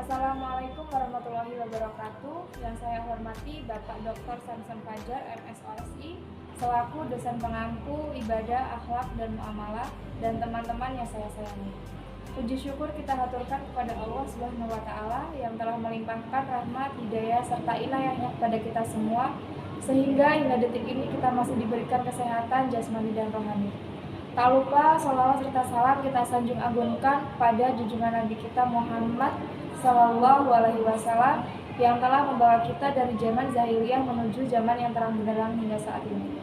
Assalamualaikum warahmatullahi wabarakatuh. Yang saya hormati Bapak Dr. Samson Fajar, MSOSI, selaku dosen pengampu ibadah, akhlak, dan muamalah, dan teman-teman yang saya sayangi. Puji syukur kita haturkan kepada Allah Subhanahu wa Ta'ala yang telah melimpahkan rahmat, hidayah, serta inayahnya kepada kita semua, sehingga hingga detik ini kita masih diberikan kesehatan jasmani dan rohani. Tak lupa sholawat serta salam kita sanjung agungkan pada junjungan Nabi kita Muhammad Sallallahu Alaihi Wasallam yang telah membawa kita dari zaman jahiliyah menuju zaman yang terang benderang hingga saat ini.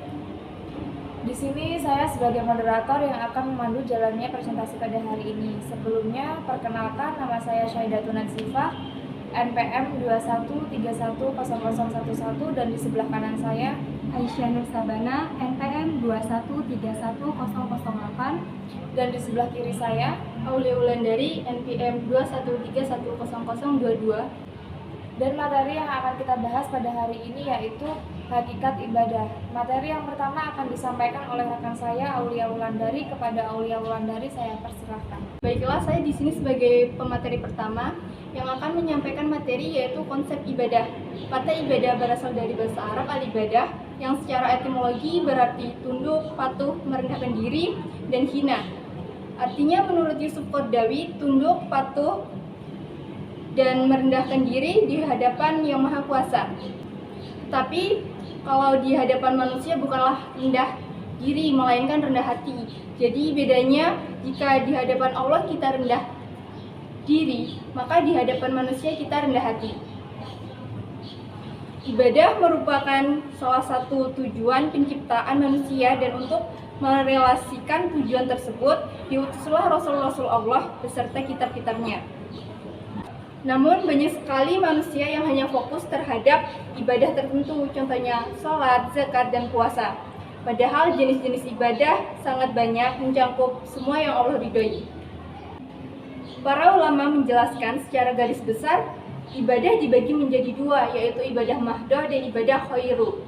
Di sini saya sebagai moderator yang akan memandu jalannya presentasi pada hari ini. Sebelumnya, perkenalkan, nama saya Syaidatun Natsifah, NPM 21310011 dan di sebelah kanan saya Aisyah Nur Sabana, NPM 21310008, dan di sebelah kiri saya Aulia Wulandari, NPM 21310022. Dan materi yang akan kita bahas pada hari ini yaitu hakikat ibadah. Materi yang pertama akan disampaikan oleh rekan saya Aulia Wulandari. Kepada Aulia Wulandari saya persilahkan. Baiklah, saya di sini sebagai pemateri pertama yang akan menyampaikan materi yaitu konsep ibadah. Kata ibadah berasal dari bahasa Arab al-ibadah yang secara etimologi berarti tunduk, patuh, merendahkan diri, dan hina. Artinya menurut Yusuf Qaradawi, tunduk, patuh, dan merendahkan diri di hadapan Yang Maha Kuasa. Tapi kalau di hadapan manusia bukanlah rendah diri, melainkan rendah hati. Jadi bedanya jika di hadapan Allah kita rendah diri, maka di hadapan manusia kita rendah hati. Ibadah merupakan salah satu tujuan penciptaan manusia, dan untuk merelasikan tujuan tersebut diutuslah Rasul-Rasul Allah beserta kitab-kitabnya. Namun banyak sekali manusia yang hanya fokus terhadap ibadah tertentu, contohnya sholat, zakat, dan puasa. Padahal jenis-jenis ibadah sangat banyak, mencakup semua yang Allah ridhoi. Para ulama menjelaskan secara garis besar, ibadah dibagi menjadi dua, yaitu ibadah mahdoh dan ibadah khairu.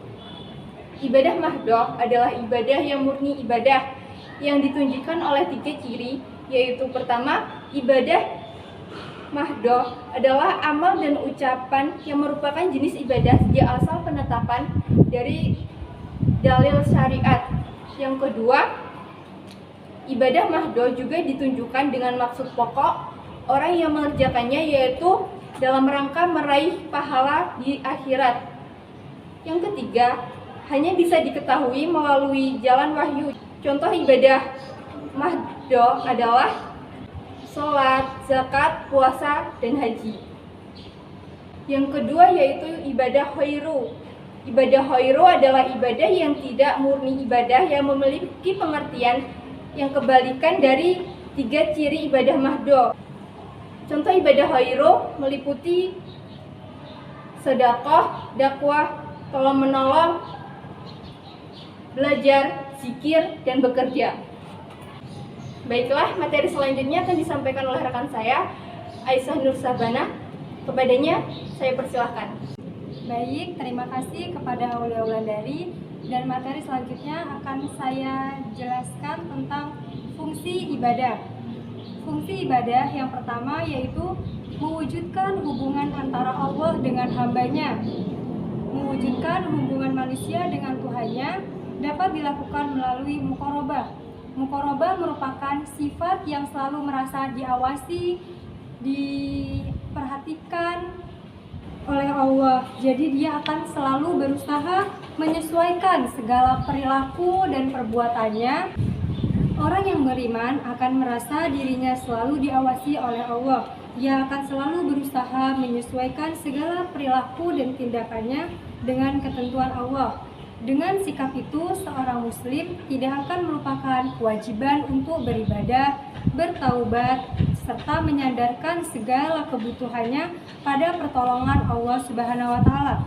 Ibadah mahdoh adalah ibadah yang murni ibadah, yang ditunjukkan oleh 3 ciri, yaitu pertama, ibadah mahdoh adalah amal dan ucapan yang merupakan jenis ibadah sejak asal penetapan dari dalil syariat. Yang kedua, ibadah mahdoh juga ditunjukkan dengan maksud pokok orang yang mengerjakannya, yaitu dalam rangka meraih pahala di akhirat. Yang ketiga, hanya bisa diketahui melalui jalan wahyu. Contoh ibadah mahdoh adalah sholat, zakat, puasa, dan haji. Yang kedua yaitu ibadah khairu. Ibadah khairu adalah ibadah yang tidak murni ibadah, yang memiliki pengertian yang kebalikan dari 3 ciri ibadah mahdoh. Contoh ibadah khairu meliputi sedekah, dakwah, tolong menolong, belajar, zikir, dan bekerja. Baiklah, materi selanjutnya akan disampaikan oleh rekan saya, Aisyah Nur Sabana. Kepadanya, saya persilahkan. Baik, terima kasih kepada Aulia Wulandari. Dan materi selanjutnya akan saya jelaskan tentang fungsi ibadah. Fungsi ibadah yang pertama yaitu mewujudkan hubungan antara Allah dengan hambanya. Mewujudkan hubungan manusia dengan Tuhannya dapat dilakukan melalui muqarabah. Muqarabah merupakan sifat yang selalu merasa diawasi, diperhatikan oleh Allah. Jadi dia akan selalu berusaha menyesuaikan segala perilaku dan perbuatannya. Orang yang beriman akan merasa dirinya selalu diawasi oleh Allah. Dia akan selalu berusaha menyesuaikan segala perilaku dan tindakannya dengan ketentuan Allah. Dengan sikap itu, seorang muslim tidak akan melupakan kewajiban untuk beribadah, bertaubat, serta menyandarkan segala kebutuhannya pada pertolongan Allah Subhanahu wa Ta'ala.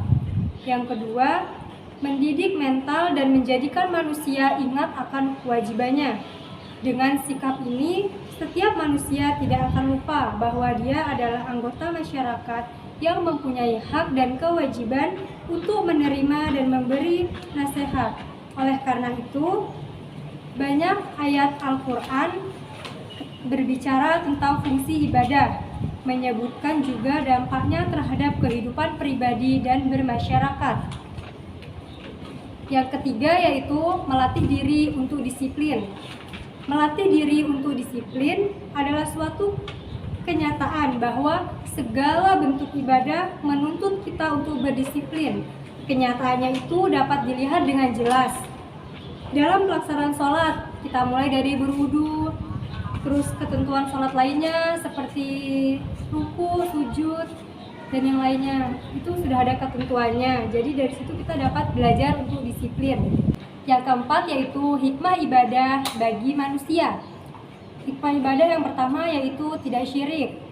Yang kedua, mendidik mental dan menjadikan manusia ingat akan kewajibannya. Dengan sikap ini, setiap manusia tidak akan lupa bahwa dia adalah anggota masyarakat yang mempunyai hak dan kewajiban untuk menerima dan memberi nasihat. Oleh karena itu, banyak ayat Al-Quran berbicara tentang fungsi ibadah. menyebutkan juga dampaknya terhadap kehidupan pribadi dan bermasyarakat. Yang ketiga yaitu melatih diri untuk disiplin. Melatih diri untuk disiplin adalah suatu kenyataan bahwa segala bentuk ibadah menuntut kita untuk berdisiplin. Kenyataannya itu dapat dilihat dengan jelas. Dalam pelaksanaan sholat, kita mulai dari berwudu, terus ketentuan sholat lainnya seperti ruku, sujud, dan yang lainnya. Itu sudah ada ketentuannya, jadi dari situ kita dapat belajar untuk disiplin. Yang keempat yaitu hikmah ibadah bagi manusia. Hikmah ibadah yang pertama yaitu tidak syirik.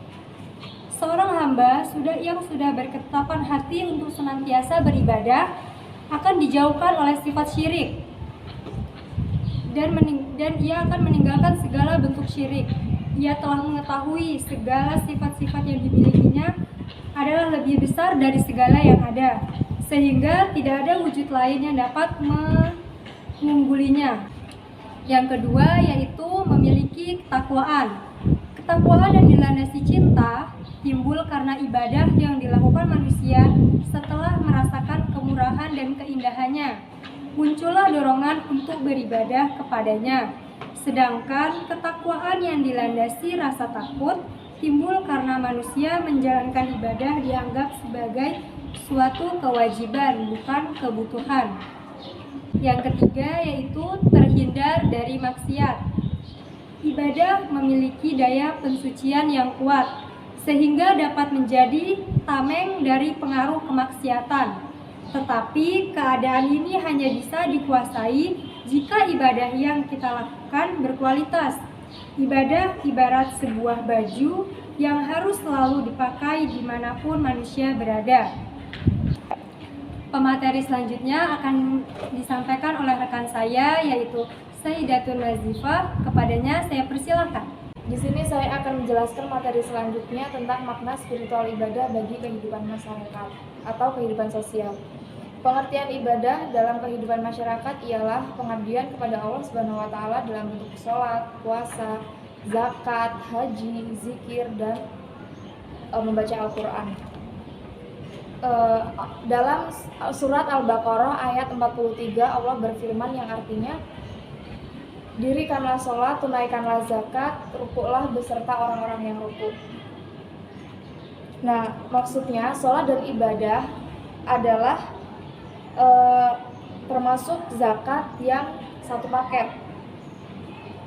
Seorang hamba yang sudah berketetapan hati untuk senantiasa beribadah akan dijauhkan oleh sifat syirik dan ia akan meninggalkan segala bentuk syirik. Ia telah mengetahui segala sifat-sifat yang dimilikinya adalah lebih besar dari segala yang ada, sehingga tidak ada wujud lain yang dapat mengunggulinya. Yang kedua yaitu memiliki ketakwaan. Ketakwaan yang dilandasi cinta timbul karena ibadah yang dilakukan manusia setelah merasakan kemurahan dan keindahannya. Muncullah dorongan untuk beribadah kepadanya. Sedangkan ketakwaan yang dilandasi rasa takut timbul karena manusia menjalankan ibadah dianggap sebagai suatu kewajiban, bukan kebutuhan. Yang ketiga yaitu terhindar dari maksiat. Ibadah memiliki daya pensucian yang kuat, sehingga dapat menjadi tameng dari pengaruh kemaksiatan. Tetapi keadaan ini hanya bisa dikuasai jika ibadah yang kita lakukan berkualitas. Ibadah ibarat sebuah baju yang harus selalu dipakai dimanapun manusia berada. Pemateri selanjutnya akan disampaikan oleh rekan saya yaitu Sayyidatun Nazifah. Kepadanya saya persilakan. Di sini saya akan menjelaskan materi selanjutnya tentang makna spiritual ibadah bagi kehidupan masyarakat atau kehidupan sosial. Pengertian ibadah dalam kehidupan masyarakat ialah pengabdian kepada Allah Subhanahu wa taala dalam bentuk sholat, puasa, zakat, haji, zikir, dan membaca Al-Qur'an. Dalam surat Al-Baqarah ayat 43 Allah berfirman yang artinya, dirikanlah sholat, tunaikanlah zakat, rukuklah beserta orang-orang yang rukuk. Nah, maksudnya sholat dan ibadah adalah termasuk zakat yang satu paket.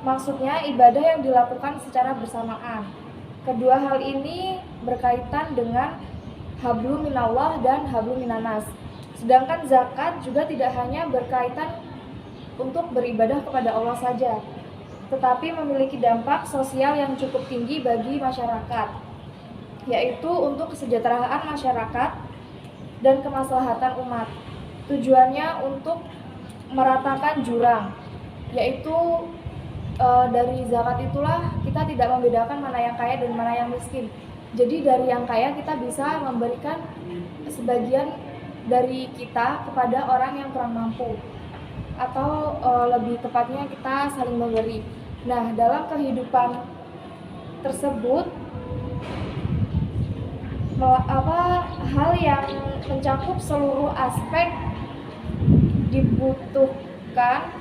Maksudnya ibadah yang dilakukan secara bersamaan. Kedua hal ini berkaitan dengan hablum minallah dan hablum minanas. Sedangkan zakat juga tidak hanya berkaitan untuk beribadah kepada Allah saja, tetapi memiliki dampak sosial yang cukup tinggi bagi masyarakat, yaitu untuk kesejahteraan masyarakat dan kemaslahatan umat. Tujuannya untuk meratakan jurang, yaitu dari zakat itulah kita tidak membedakan mana yang kaya dan mana yang miskin. Jadi dari yang kaya kita bisa memberikan sebagian dari kita kepada orang yang kurang mampu, atau lebih tepatnya kita saling memberi. Nah, dalam kehidupan tersebut hal yang mencakup seluruh aspek dibutuhkan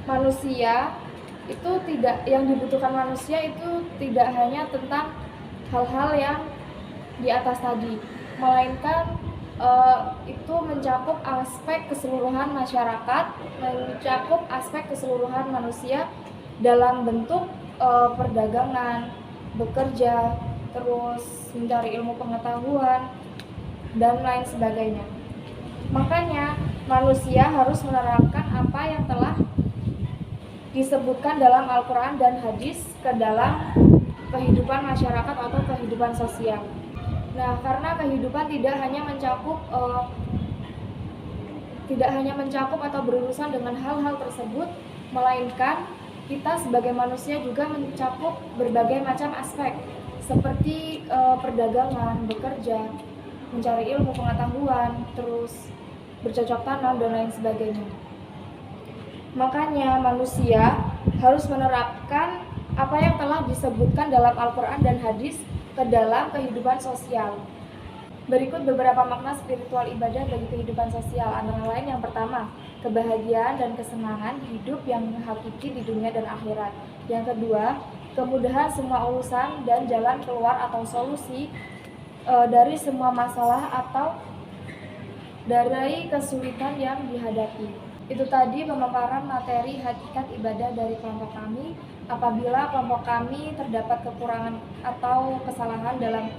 manusia itu tidak hanya tentang hal-hal yang di atas tadi, melainkan itu mencakup aspek keseluruhan masyarakat, mencakup aspek keseluruhan manusia dalam bentuk perdagangan, bekerja, terus mencari ilmu pengetahuan, dan lain sebagainya. Makanya manusia harus menerapkan apa yang telah disebutkan dalam Al-Quran dan hadis ke dalam kehidupan masyarakat atau kehidupan sosial. Nah, karena kehidupan tidak hanya mencakup atau berurusan dengan hal-hal tersebut, melainkan kita sebagai manusia juga mencakup berbagai macam aspek seperti perdagangan, bekerja, mencari ilmu pengetahuan, terus bercocok tanam dan lain sebagainya. Makanya manusia harus menerapkan apa yang telah disebutkan dalam Al-Quran dan hadis ke dalam kehidupan sosial. Berikut beberapa makna spiritual ibadah bagi kehidupan sosial, antara lain yang pertama, kebahagiaan dan kesenangan hidup yang hakiki di dunia dan akhirat. Yang kedua, kemudahan semua urusan dan jalan keluar atau solusi dari semua masalah atau dari kesulitan yang dihadapi. Itu tadi pemaparan materi hakikat ibadah dari kelompok kami. Apabila kelompok kami terdapat kekurangan atau kesalahan dalam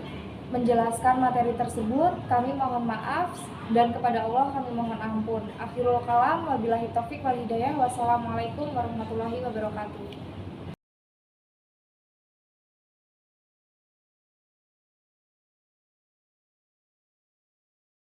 menjelaskan materi tersebut, kami mohon maaf dan kepada Allah kami mohon ampun. Akhirul kalam, wabillahi taufik wal hidayah. Wassalamualaikum warahmatullahi wabarakatuh.